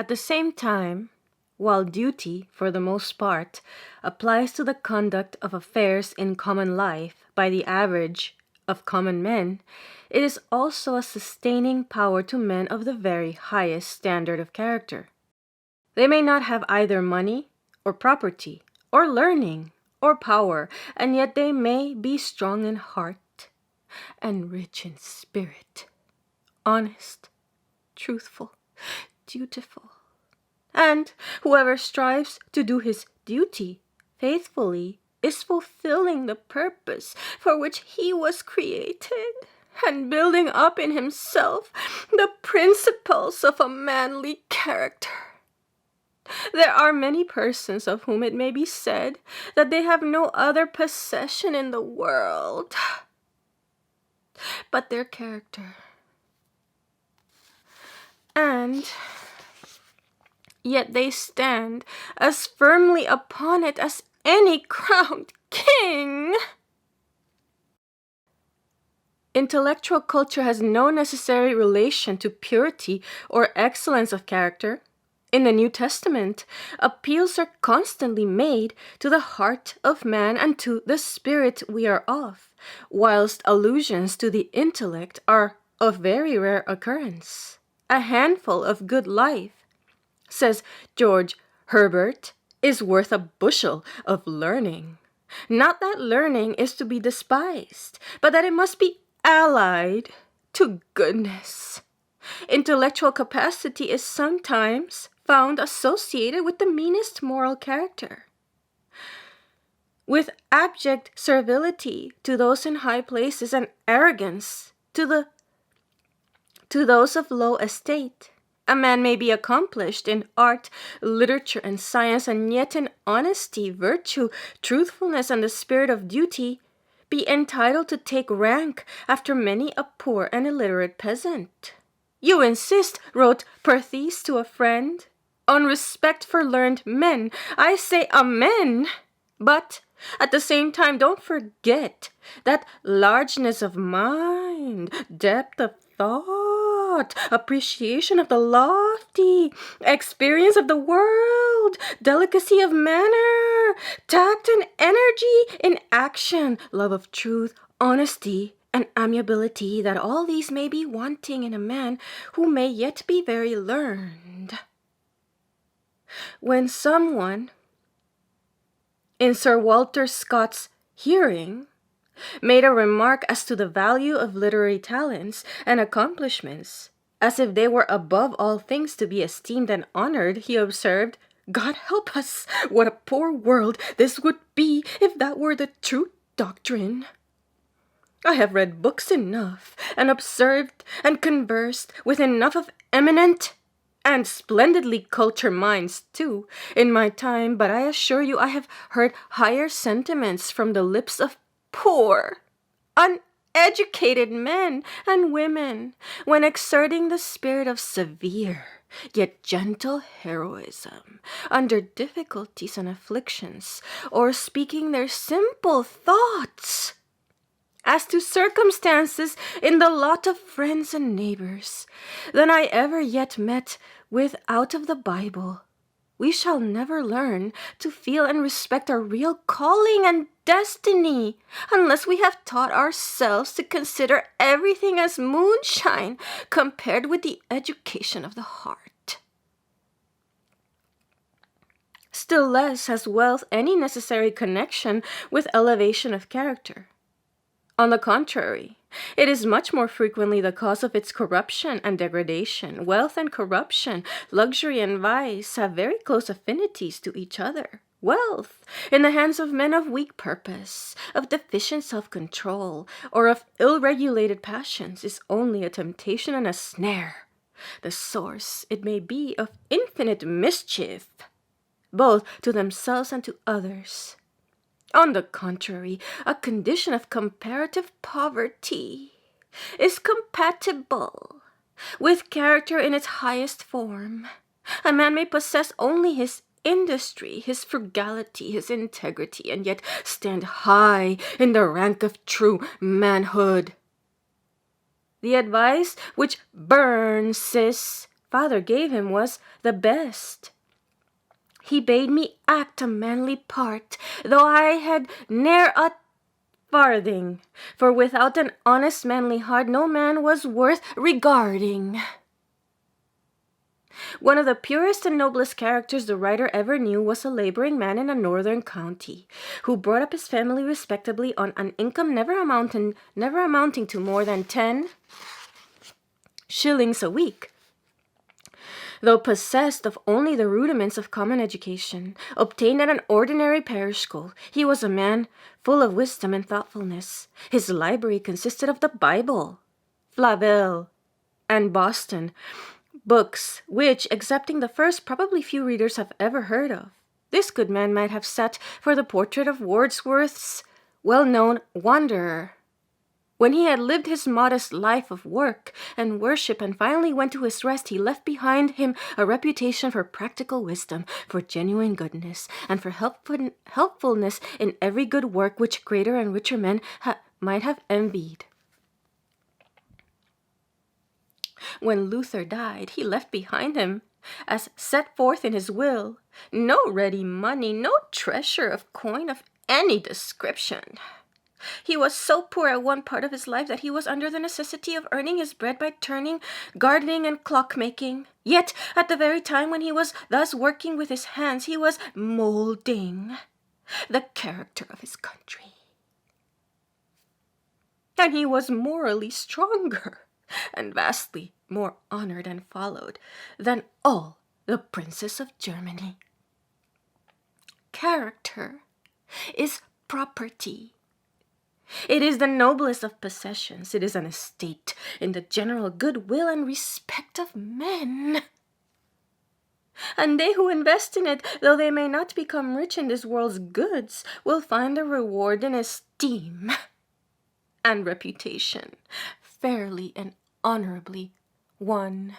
At the same time, while duty, for the most part, applies to the conduct of affairs in common life by the average of common men, it is also a sustaining power to men of the very highest standard of character. They may not have either money or property or learning or power, and yet they may be strong in heart and rich in spirit, honest, truthful, dutiful. And whoever strives to do his duty faithfully is fulfilling the purpose for which he was created and building up in himself the principles of a manly character. There are many persons of whom it may be said that they have no other possession in the world but their character. And yet they stand as firmly upon it as any crowned king. Intellectual culture has no necessary relation to purity or excellence of character. In the New Testament, appeals are constantly made to the heart of man and to the spirit we are of, whilst allusions to the intellect are of very rare occurrence. A handful of good life, says George Herbert, is worth a bushel of learning. Not that learning is to be despised, but that it must be allied to goodness. Intellectual capacity is sometimes found associated with the meanest moral character. With abject servility to those in high places and arrogance to those of low estate, a man may be accomplished in art, literature, and science, and yet in honesty, virtue, truthfulness, and the spirit of duty be entitled to take rank after many a poor and illiterate peasant. You insist, wrote Perthes to a friend, on respect for learned men. I say amen. But at the same time, don't forget that largeness of mind, depth of thought, appreciation of the lofty, experience of the world, delicacy of manner, tact and energy in action, love of truth, honesty, and amiability, that all these may be wanting in a man who may yet be very learned. When someone, in Sir Walter Scott's hearing, made a remark as to the value of literary talents and accomplishments, as if they were above all things to be esteemed and honored, he observed, "God help us, what a poor world this would be if that were the true doctrine. I have read books enough, and observed and conversed with enough of eminent and splendidly cultured minds, too, in my time, but I assure you I have heard higher sentiments from the lips of poor, uneducated men and women when exerting the spirit of severe yet gentle heroism under difficulties and afflictions, or speaking their simple thoughts as to circumstances in the lot of friends and neighbors, than I ever yet met with out of the Bible. We shall never learn to feel and respect our real calling and destiny unless we have taught ourselves to consider everything as moonshine compared with the education of the heart. Still less has wealth any necessary connection with elevation of character. On the contrary, it is much more frequently the cause of its corruption and degradation. Wealth and corruption, luxury and vice have very close affinities to each other. Wealth, in the hands of men of weak purpose, of deficient self-control, or of ill-regulated passions, is only a temptation and a snare. The source, it may be, of infinite mischief, both to themselves and to others. On the contrary, a condition of comparative poverty is compatible with character in its highest form. A man may possess only his industry, his frugality, his integrity, and yet stand high in the rank of true manhood. The advice which Burns says father gave him was the best. He bade me act a manly part, though I had ne'er a farthing, for without an honest manly heart no man was worth regarding. One of the purest and noblest characters the writer ever knew was a laboring man in a northern county, who brought up his family respectably on an income never amounting to more than 10 shillings a week. Though possessed of only the rudiments of common education, obtained at an ordinary parish school, he was a man full of wisdom and thoughtfulness. His library consisted of the Bible, Flavel, and Boston, books which, excepting the first, probably few readers have ever heard of. This good man might have sat for the portrait of Wordsworth's well-known Wanderer. When he had lived his modest life of work and worship and finally went to his rest, he left behind him a reputation for practical wisdom, for genuine goodness, and for helpfulness in every good work which greater and richer men might have envied. When Luther died, he left behind him, as set forth in his will, no ready money, no treasure of coin of any description. He was so poor at one part of his life that he was under the necessity of earning his bread by turning, gardening, and clockmaking. Yet, at the very time when he was thus working with his hands, he was molding the character of his country. And he was morally stronger and vastly more honored and followed than all the princes of Germany. Character is property. It is the noblest of possessions. It is an estate in the general goodwill and respect of men. And they who invest in it, though they may not become rich in this world's goods, will find their reward in esteem and reputation, fairly and honorably won.